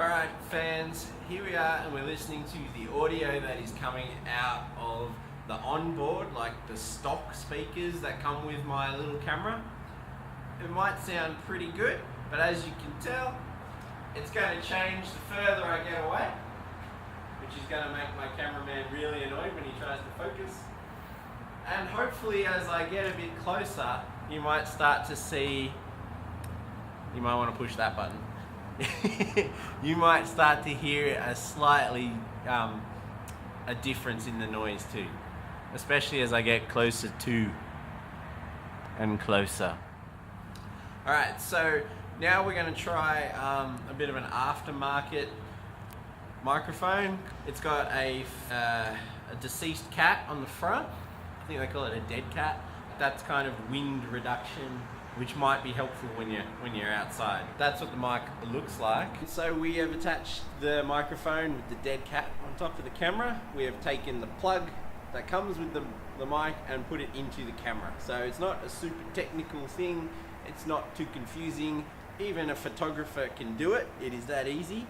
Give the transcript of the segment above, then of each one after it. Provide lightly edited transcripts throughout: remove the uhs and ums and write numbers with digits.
Alright fans, here we are and we're listening to the audio that is coming out of the onboard, like the stock speakers that come with my little camera. It might sound pretty good, but as you can tell, it's going to change the further I get away, which is going to make my cameraman really annoyed when he tries to focus. And hopefully as I get a bit closer, you might start to see, you might want to push that button. You might start to hear a slightly a difference in the noise too, especially as I get closer to and closer. Alright, so now we're going to try a bit of an aftermarket microphone. It's got a deceased cat on the front. I think they call it a dead cat. That's kind of wind reduction, which might be helpful when you're outside. That's what the mic looks like. So we have attached the microphone with the dead cat on top of the camera. We have taken the plug that comes with the mic and put it into the camera. So it's not a super technical thing. It's not too confusing. Even a photographer can do it. It is that easy.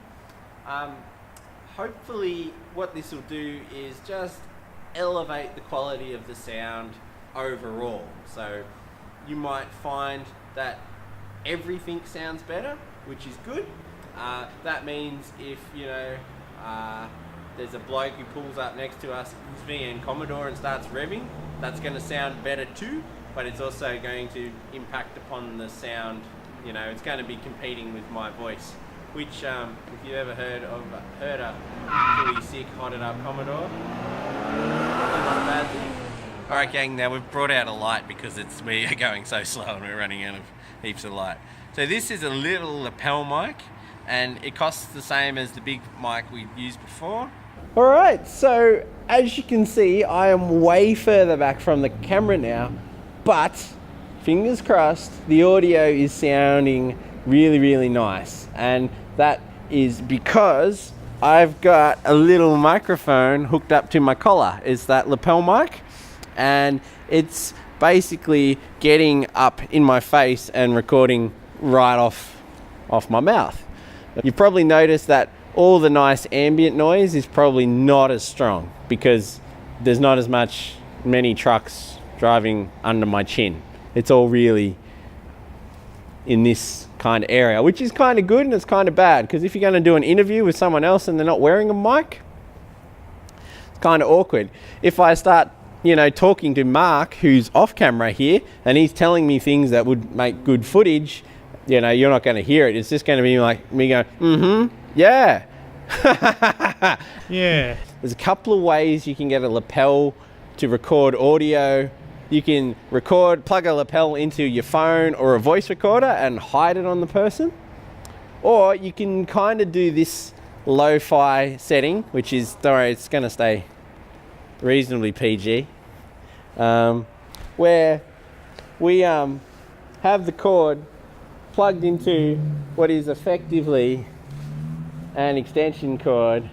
Hopefully what this will do is just elevate the quality of the sound overall. So you might find that everything sounds better, which is good. That means if there's a bloke who pulls up next to us, who's being Commodore and starts revving, that's going to sound better too, but it's also going to impact upon the sound. It's going to be competing with my voice, which if you've ever heard a fully sick, hotted up Commodore, not a bad thing. Alright gang, now we've brought out a light because we are going so slow and we're running out of heaps of light. So this is a little lapel mic and it costs the same as the big mic we used before. Alright, so as you can see, I am way further back from the camera now, but fingers crossed, the audio is sounding really, really nice. And that is because I've got a little microphone hooked up to my collar. It's that lapel mic. And it's basically getting up in my face and recording right off my mouth. You've probably noticed that all the nice ambient noise is probably not as strong because there's not as many trucks driving under my chin. It's all really in this kind of area, which is kind of good and it's kind of bad, because if you're going to do an interview with someone else and they're not wearing a mic, it's kind of awkward. If I start talking to Mark, who's off camera here, and he's telling me things that would make good footage, you're not going to hear it. It's just going to be like me going, yeah. Yeah. There's a couple of ways you can get a lapel to record audio. You can plug a lapel into your phone or a voice recorder and hide it on the person. Or you can kind of do this lo-fi setting, which is, don't worry, it's going to stay reasonably PG, where we have the cord plugged into what is effectively an extension cord.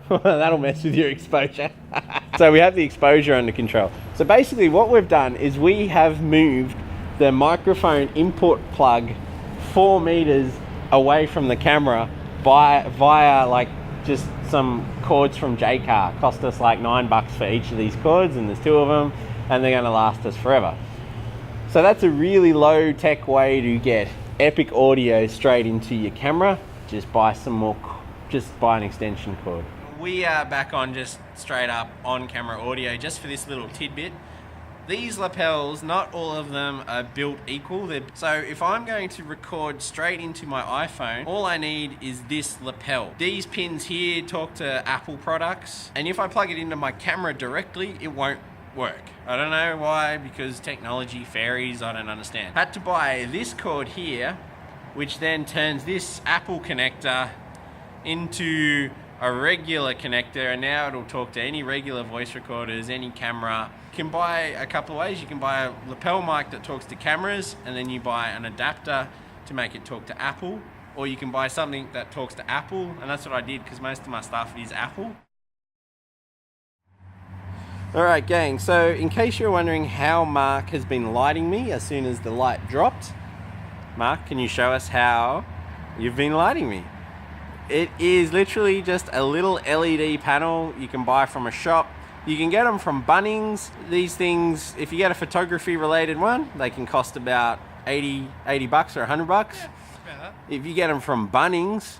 That'll mess with your exposure. So we have the exposure under control. So basically what we've done is we have moved the microphone input plug 4 meters away from the camera via like just some cords from J-Car. Cost us like $9 for each of these cords, and there's 2 of them, and they're going to last us forever. So that's a really low tech way to get epic audio straight into your camera. Just buy an extension cord. We are back on just straight up on camera audio just for this little tidbit. These lapels, not all of them are built equal. So if I'm going to record straight into my iPhone, all I need is this lapel. These pins here talk to Apple products, and if I plug it into my camera directly, it won't work. I don't know why, because technology, fairies, I don't understand. Had to buy this cord here, which then turns this Apple connector into a regular connector, and now it'll talk to any regular voice recorders, any camera. You can buy a couple of ways. You can buy a lapel mic that talks to cameras, and then you buy an adapter to make it talk to Apple, or you can buy something that talks to Apple, and that's what I did because most of my stuff is Apple. Alright gang, so in case you're wondering how Mark has been lighting me as soon as the light dropped, Mark, can you show us how You've been lighting me. It is literally just a little LED panel you can buy from a shop. You can get them from Bunnings. These things, if you get a photography related one, they can cost about 80 bucks or 100 bucks. Yeah, about that. If you get them from Bunnings,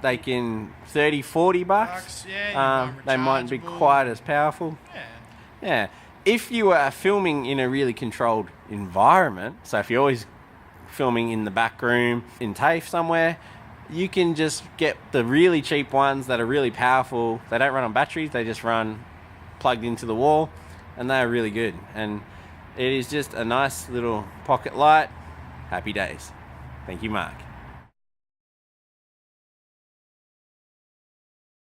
they can 30, 40 bucks. Yeah, they mightn't be quite as powerful. Yeah. If you are filming in a really controlled environment, so if you're always filming in the back room, in TAFE somewhere, you can just get the really cheap ones that are really powerful. They don't run on batteries, they just run plugged into the wall, and they're really good. And it is just a nice little pocket light. Happy days. Thank you, Mark.